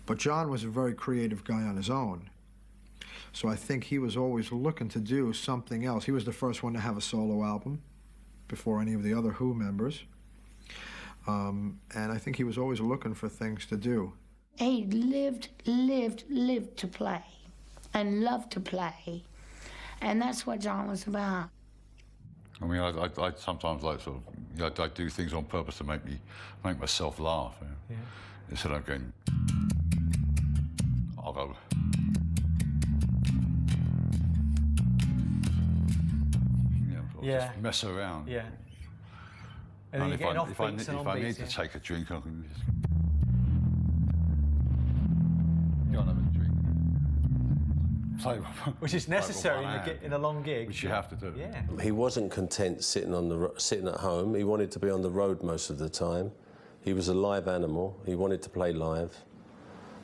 But John was a very creative guy on his own. So I think he was always looking to do something else. He was the first one to have a solo album before any of the other Who members. And I think he was always looking for things to do. He lived to play and loved to play. And that's what John was about. I mean, I sometimes like sort of, I do things on purpose to make myself laugh. You know? Yeah. Instead of going, I'll go. Just mess around. Yeah. And then if I need to take a drink, I can just go and have a drink. Which is necessary in a long gig. Which you have to do. Yeah. He wasn't content sitting at home. He wanted to be on the road most of the time. He was a live animal. He wanted to play live.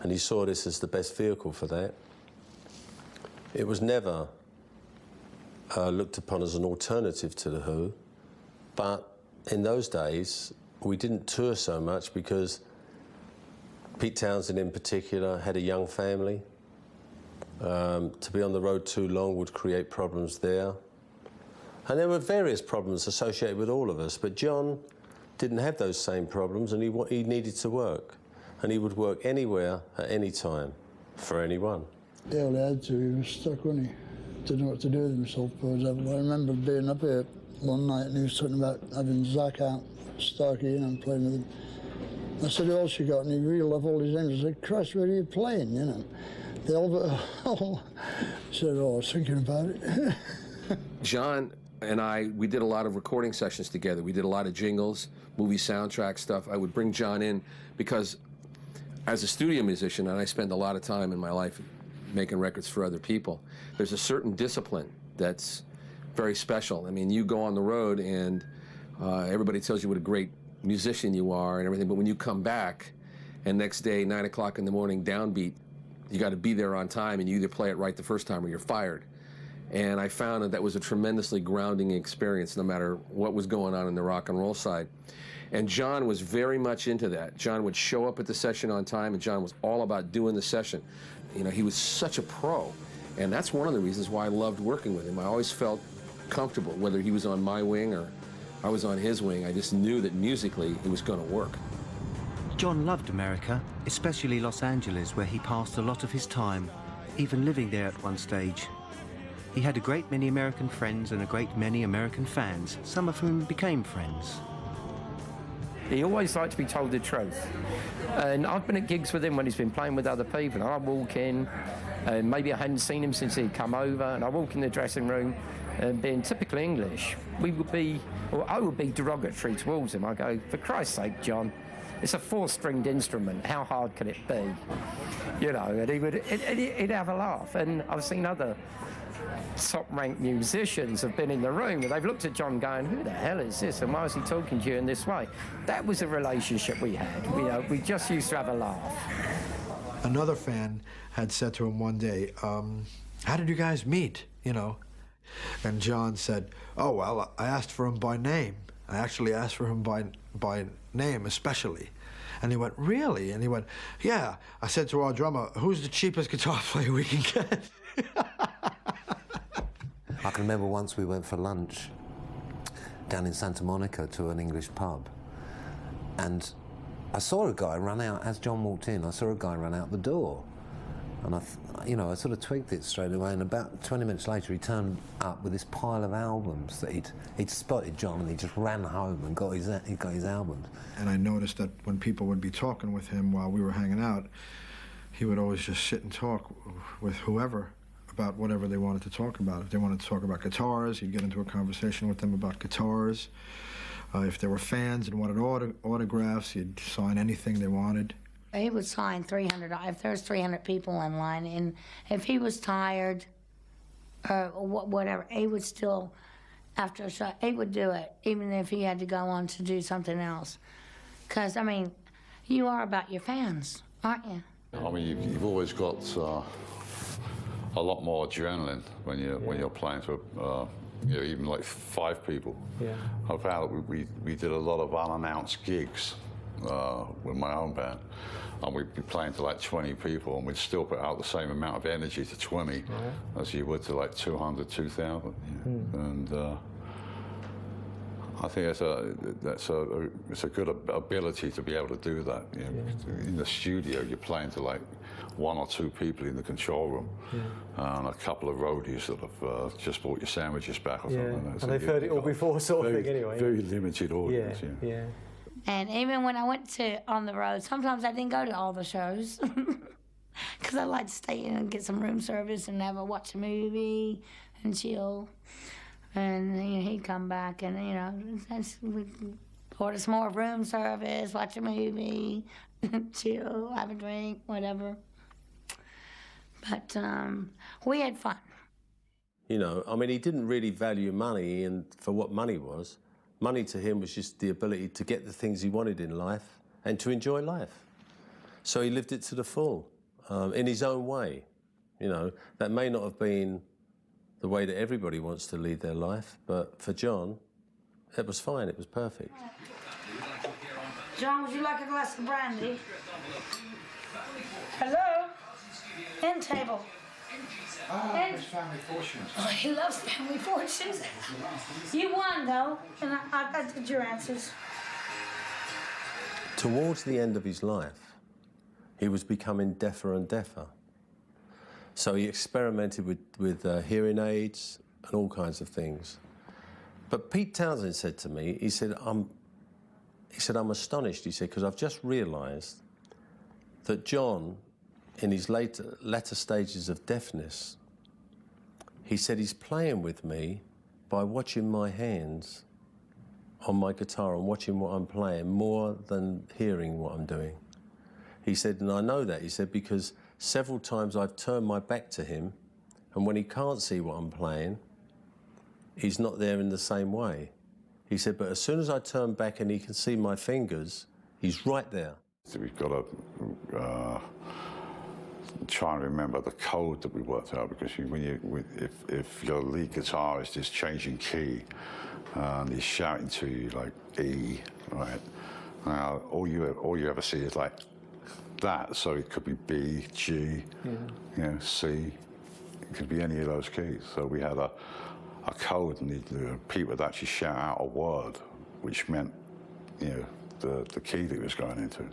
And he saw this as the best vehicle for that. It was never looked upon as an alternative to The Who, but in those days we didn't tour so much because Pete Townsend in particular had a young family. To be on the road too long would create problems there. And there were various problems associated with all of us, but John didn't have those same problems, and he needed to work. And he would work anywhere, at any time, for anyone. Yeah, well, he had to. He was stuck, wasn't he? Didn't know what to do with himself, for example. I remember being up here one night and he was talking about having Zach out, Starkey, and playing with him. I said, who else you got? And he reeled off all his names. I said, Christ, where are you playing, you know? The Albert Hall. He said, oh, I was thinking about it. John and we did a lot of recording sessions together. We did a lot of jingles, movie soundtrack stuff. I would bring John in because as a studio musician, and I spend a lot of time in my life making records for other people, there's a certain discipline that's very special. I mean, you go on the road and everybody tells you what a great musician you are and everything, but when you come back and next day, 9 o'clock in the morning, downbeat, you got to be there on time and you either play it right the first time or you're fired. And I found that was a tremendously grounding experience no matter what was going on in the rock and roll side. And John was very much into that. John would show up at the session on time, and John was all about doing the session. You know, he was such a pro. And that's one of the reasons why I loved working with him. I always felt comfortable, whether he was on my wing or I was on his wing. I just knew that musically it was going to work. John loved America, especially Los Angeles, where he passed a lot of his time, even living there at one stage. He had a great many American friends and a great many American fans, some of whom became friends. He always liked to be told the truth. And I've been at gigs with him when he's been playing with other people, and I walk in, and maybe I hadn't seen him since he'd come over, and I walk in the dressing room, and being typically English, I would be derogatory towards him. I go, for Christ's sake, John, it's a 4-stringed instrument, how hard can it be? You know, and he'd have a laugh. And I've seen other top-ranked musicians have been in the room and they've looked at John going, who the hell is this and why is he talking to you in this way? That was a relationship we had. We just used to have a laugh. Another fan had said to him one day, how did you guys meet, you know? And John said, oh, well, I asked for him by name. I actually asked for him by name especially. And he went, really? And he went, yeah. I said to our drummer, who's the cheapest guitar player we can get? I can remember once we went for lunch down in Santa Monica to an English pub, and I saw a guy run out, as John walked in, I saw a guy run out the door. And I sort of twigged it straight away, and about 20 minutes later he turned up with this pile of albums that he'd spotted John, and he just ran home and got his albums. And I noticed that when people would be talking with him while we were hanging out, he would always just sit and talk with whoever about whatever they wanted to talk about. If they wanted to talk about guitars, he'd get into a conversation with them about guitars. If they were fans and wanted autographs, he'd sign anything they wanted. He would sign 300, if there was 300 people in line, and if he was tired or whatever, he would still, after a shot, he would do it, even if he had to go on to do something else. Because, I mean, you are about your fans, aren't you? I mean, you've always got a lot more adrenaline when you're playing to even like 5 people. Yeah. I found that we did a lot of unannounced gigs with my own band, and we'd be playing to like 20 people, and we'd still put out the same amount of energy to 20 as you would to like 200, 2,000. And I think it's a good ability to be able to do that. You know, in the studio, you're playing to like 1 or 2 people in the control room, and a couple of roadies that have just bought your sandwiches back or something. And they've heard it all before, sort of thing, anyway. Very limited audience. Yeah. And even when I went on the road, sometimes I didn't go to all the shows because I like to stay in and get some room service and watch a movie and chill. And he'd come back and we'd order some more room service, watch a movie, chill, have a drink, whatever. But we had fun. You know, I mean, he didn't really value money for what money was. Money to him was just the ability to get the things he wanted in life and to enjoy life. So he lived it to the full, in his own way. You know, that may not have been the way that everybody wants to lead their life, but for John, it was fine, it was perfect. John, would you like a glass of brandy? Hello? End table. It's Family Fortunes. Oh, he loves Family Fortunes. You won, though, and I did your answers. Towards the end of his life, he was becoming deafer and deafer. So he experimented with hearing aids and all kinds of things. But Pete Townsend said to me, he said, I'm astonished, he said, because I've just realised that John, in his latter stages of deafness, he said he's playing with me by watching my hands on my guitar and watching what I'm playing more than hearing what I'm doing. He said, and I know that, he said, because several times I've turned my back to him, and when he can't see what I'm playing, he's not there in the same way. He said, but as soon as I turn back and he can see my fingers, he's right there. So we've got to try and remember the code that we worked out, because if your lead guitarist is changing key and he's shouting to you like E, right? Now all you ever see is like that, so it could be B, G, C. It could be any of those keys. So we had a code, and Pete would actually shout out a word, which meant the key that he was going into.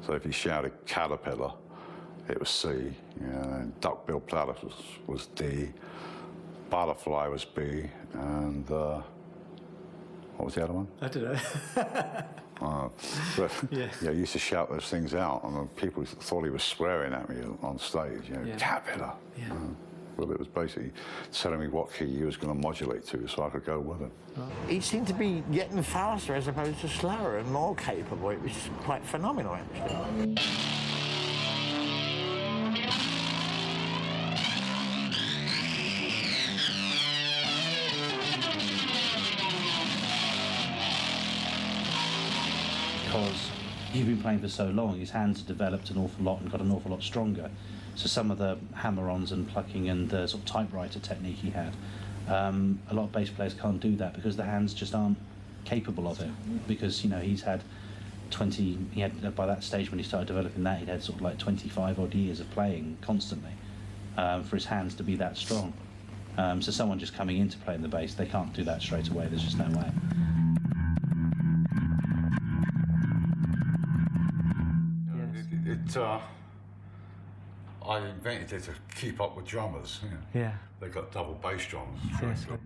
So if he shouted caterpillar, it was C. And duck-bill platypus was D. Butterfly was B. And what was the other one? I don't know. But I used to shout those things out, and people thought he was swearing at me on stage. Caterpillar. Yeah. Well, it was basically telling me what key he was going to modulate to, so I could go with it. He seemed to be getting faster as opposed to slower and more capable. It was quite phenomenal, actually. Because you've been playing for so long, his hands have developed an awful lot and got an awful lot stronger. So some of the hammer-ons and plucking and the sort of typewriter technique he had, a lot of bass players can't do that because the hands just aren't capable of it. Because he's had by that stage when he started developing that, he'd had sort of like 25 odd years of playing constantly for his hands to be that strong. So someone just coming into playing the bass, they can't do that straight away. There's just no way. I invented it to keep up with drummers. Yeah. They got double bass drums. Seriously.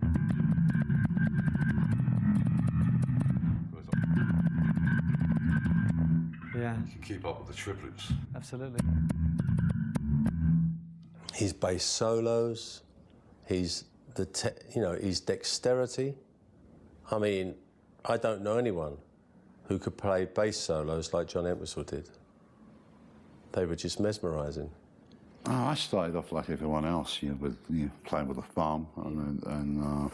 Yeah. To keep up with the triplets. Absolutely. His bass solos, his dexterity. I mean, I don't know anyone who could play bass solos like John Entwistle did. They were just mesmerising. Oh, I started off like everyone else, with playing with a thumb and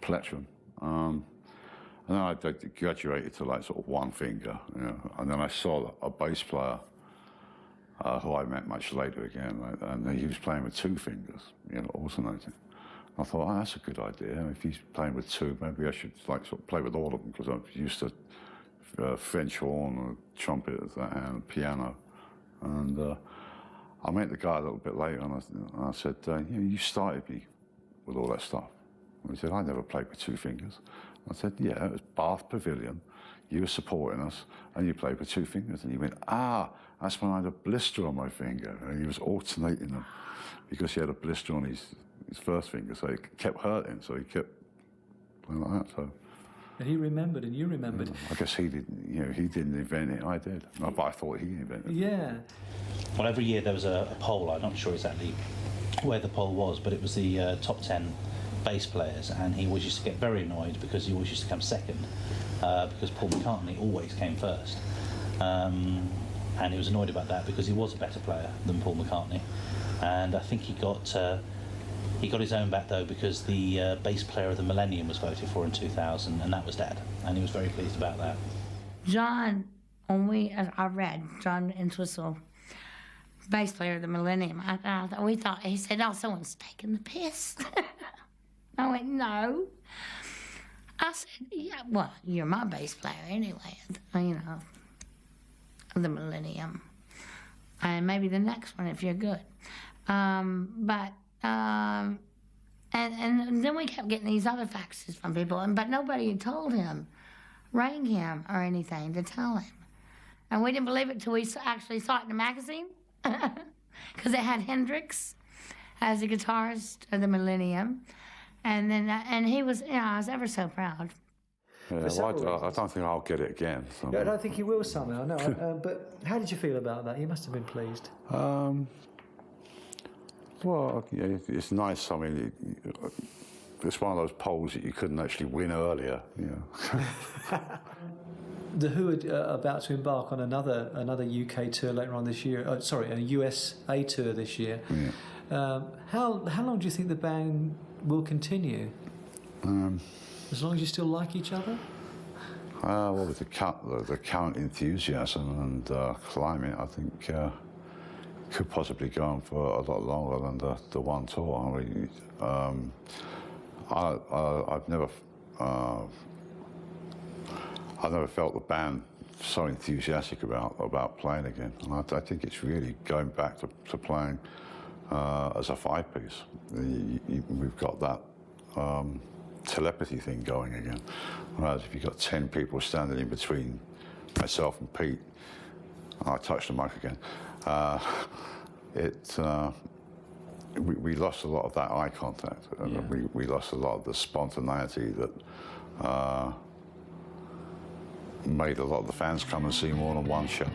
plectrum. And then I graduated to like sort of one finger, and then I saw a bass player who I met much later again, and he was playing with 2 fingers, alternating. I thought, that's a good idea. If he's playing with 2, maybe I should sort of play with all of them, because I'm used to French horn, trumpet, and piano. And I met the guy a little bit later, and I said, you started me with all that stuff. And he said, I never played with two fingers. I said, yeah, it was Bath Pavilion. You were supporting us, and you played with two fingers. And he went, that's when I had a blister on my finger. And he was alternating them because he had a blister on his first finger, so it kept hurting, so he kept playing like that. So. And he remembered, and you remembered. I guess he didn't, he didn't invent it, I did. But I thought he invented it. Yeah. Well, every year there was a poll. I'm not sure exactly where the poll was, but it was the top 10 bass players, and he always used to get very annoyed because he always used to come second, because Paul McCartney always came first. And he was annoyed about that because he was a better player than Paul McCartney. And I think he got his own back, though, because the bass player of the millennium was voted for in 2000, and that was Dad, and he was very pleased about that. John, I read John Entwistle, bass player of the millennium. We thought, he said, someone's taking the piss. I went, no. I said, yeah, well, you're my bass player anyway, the millennium. And maybe the next one if you're good. And then we kept getting these other faxes from people, but nobody had told him, rang him or anything to tell him. And we didn't believe it till we actually saw it in the magazine, because it had Hendrix as the guitarist of the millennium. And then, and he was, I was ever so proud. Yeah, well, I don't think I'll get it again. So. Yeah, I don't think you will somehow, no. But how did you feel about that? You must have been pleased. Well, yeah, it's nice. I mean, it's one of those polls that you couldn't actually win earlier. The Who are about to embark on another UK tour later on this year. A USA tour this year. Yeah. How long do you think the band will continue? As long as you still like each other? Well, with the current enthusiasm and climate, I think could possibly go on for a lot longer than the one tour. I mean, I've never felt the band so enthusiastic about playing again. And I think it's really going back to playing as a five-piece. We've got that telepathy thing going again. Whereas if you've got 10 people standing in between myself and Pete, I touched the mic again, we lost a lot of that eye contact. Yeah. We lost a lot of the spontaneity that made a lot of the fans come and see more than one show.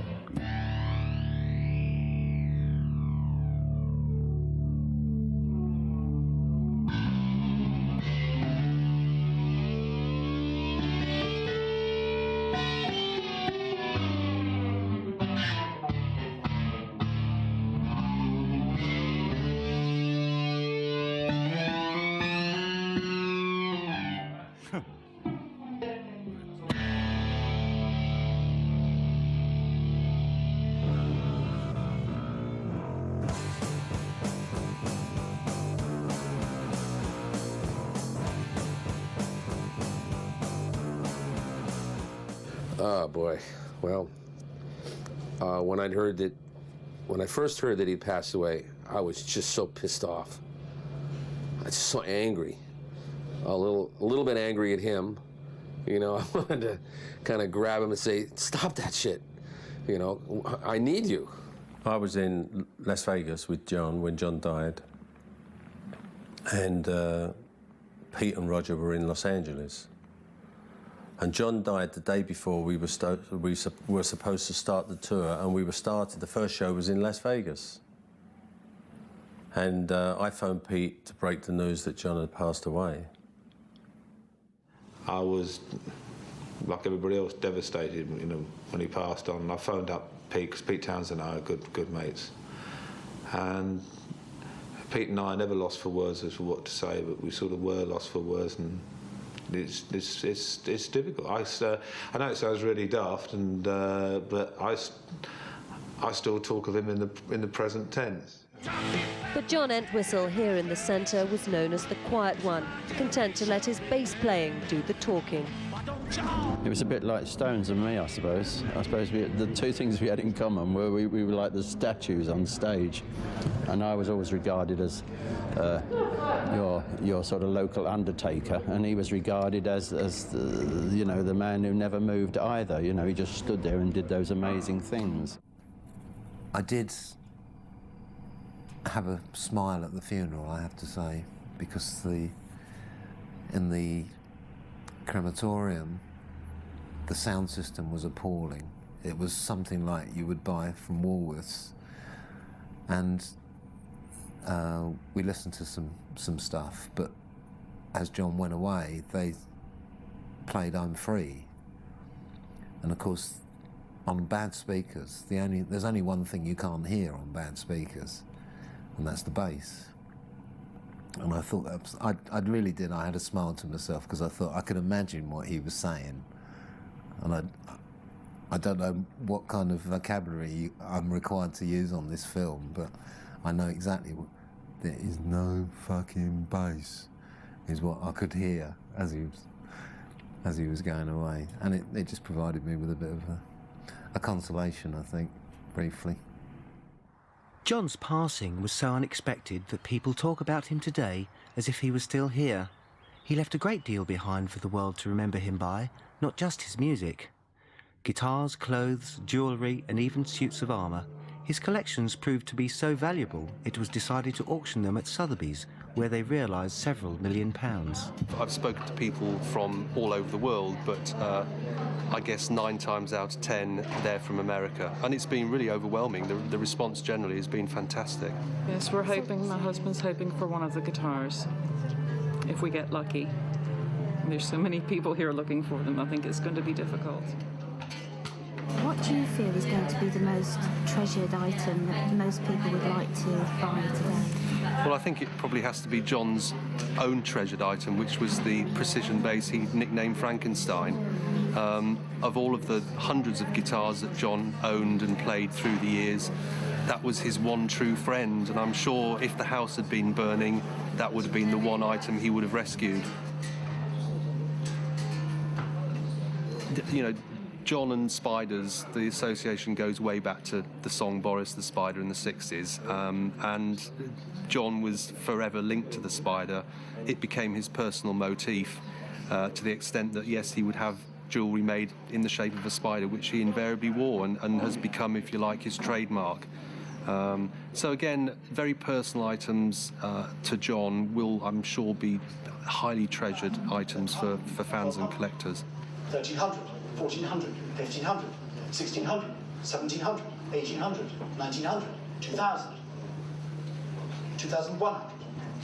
Oh boy, well, when I first heard that he'd passed away, I was just so pissed off. I was just so angry, a little bit angry at him. I wanted to kind of grab him and say, "Stop that shit! I need you." I was in Las Vegas with John when John died, and Pete and Roger were in Los Angeles. And John died the day before we were supposed to start the tour, and the first show was in Las Vegas. And I phoned Pete to break the news that John had passed away. I was, like everybody else, devastated, when he passed on. I phoned up Pete, because Pete Townsend and I are good mates. And Pete and I never lost for words as to what to say, but we sort of were lost for words, and it's difficult. I know it sounds really daft, but I still talk of him in the present tense. But John Entwistle here in the centre was known as the quiet one, content to let his bass playing do the talking. It was a bit like Stones and me, I suppose. The two things we had in common were we were like the statues on stage, and I was always regarded as your sort of local undertaker, and he was regarded as the man who never moved either. You know, he just stood there and did those amazing things. I did have a smile at the funeral, I have to say, because in the crematorium, the sound system was appalling. It was something like you would buy from Woolworths, and we listened to some stuff, but as John went away, they played I'm Free. And of course, on bad speakers, there's only one thing you can't hear on bad speakers, and that's the bass. And I thought I really did. I had a smile to myself because I thought I could imagine what he was saying, and I don't know what kind of vocabulary I'm required to use on this film, but I know exactly what there is no fucking bass is what I could hear as he was going away, and it just provided me with a bit of a consolation, I think, briefly. John's passing was so unexpected that people talk about him today as if he was still here. He left a great deal behind for the world to remember him by, not just his music. Guitars, clothes, jewellery and even suits of armour. His collections proved to be so valuable it was decided to auction them at Sotheby's, where they realised several £1 million. I've spoken to people from all over the world, but I guess 9 times out of 10 they're from America, and it's been really overwhelming. The response generally has been fantastic. Yes, we're hoping, my husband's hoping for one of the guitars, if we get lucky. There's so many people here looking for them, I think it's going to be difficult. What do you feel is going to be the most treasured item that most people would like to buy today? Well, I think it probably has to be John's own treasured item, which was the precision bass he nicknamed Frankenstein. Of all of the hundreds of guitars that John owned and played through the years, that was his one true friend, and I'm sure if the house had been burning, that would have been the one item he would have rescued. You know, John and spiders, the association goes way back to the song Boris the Spider in the 60s, and John was forever linked to the spider. It became his personal motif, to the extent that, yes, he would have jewellery made in the shape of a spider, which he invariably wore and has become, if you like, his trademark. So again, very personal items to John will, I'm sure, be highly treasured items for fans and collectors. 1300, 1400, 1500, 1600, 1700, 1800, 1900, 2000, 2100,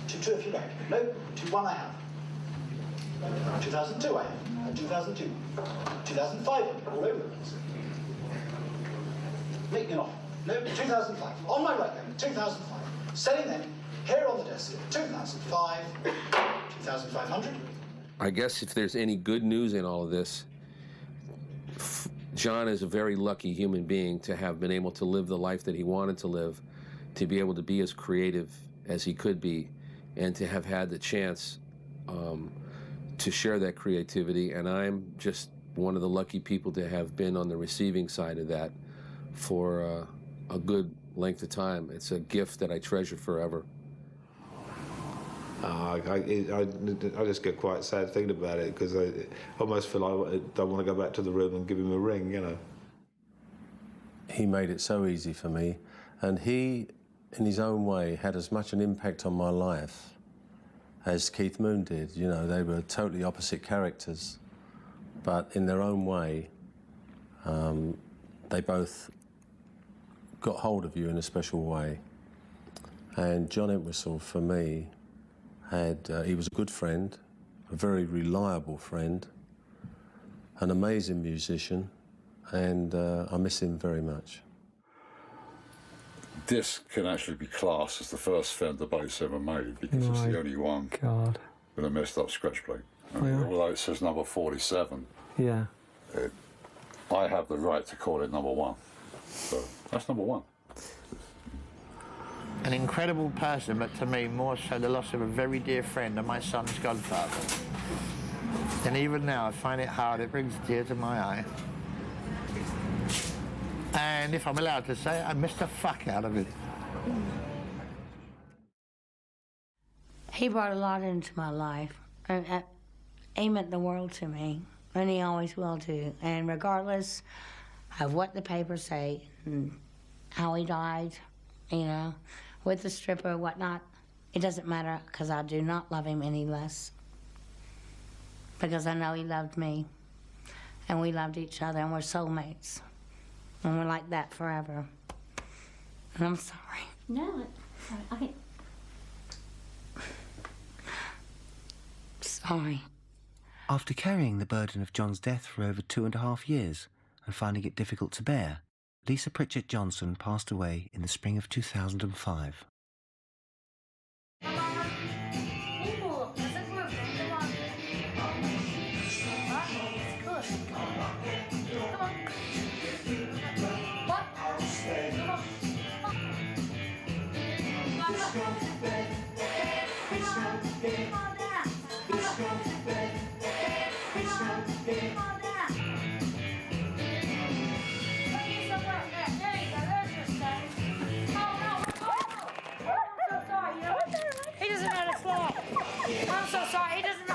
22 if you like. No, 21 I have. 2002 I have, 2002, 2005 all over the place. Make me an offer. No, 2005. On my right then, 2005. Selling then, here on the desk, 2005, 2500. I guess if there's any good news in all of this, John is a very lucky human being to have been able to live the life that he wanted to live, to be able to be as creative as he could be, and to have had the chance to share that creativity. And I'm just one of the lucky people to have been on the receiving side of that for a good length of time. It's a gift that I treasure forever. I just get quite sad thinking about it, because I almost feel like I don't want to go back to the room and give him a ring, you know. He made it so easy for me, and he, in his own way, had as much an impact on my life as Keith Moon did. You know, they were totally opposite characters, but in their own way, they both got hold of you in a special way. And John Entwistle, for me, he was a good friend, a very reliable friend, an amazing musician, and I miss him very much. This can actually be classed as the first Fender bass ever made, because it's the only one with a messed up scratch plate. I mean, although it says number 47, yeah, I have the right to call it number 1. So that's number 1. An incredible person, but to me more so the loss of a very dear friend and my son's godfather. And even now, I find it hard. It brings a tear to my eye. And if I'm allowed to say it, I miss the fuck out of it. He brought a lot into my life. He meant the world to me, and he always will do. And regardless of what the papers say and how he died, you know, with the stripper or whatnot, it doesn't matter, because I do not love him any less. Because I know he loved me, and we loved each other, and we're soulmates. And we're like that forever. And I'm sorry. No, I think... Sorry. After carrying the burden of John's death for over 2.5 years and finding it difficult to bear, Lisa Pritchett Johnson passed away in the spring of 2005. He doesn't know how to fly. I'm so sorry. He doesn't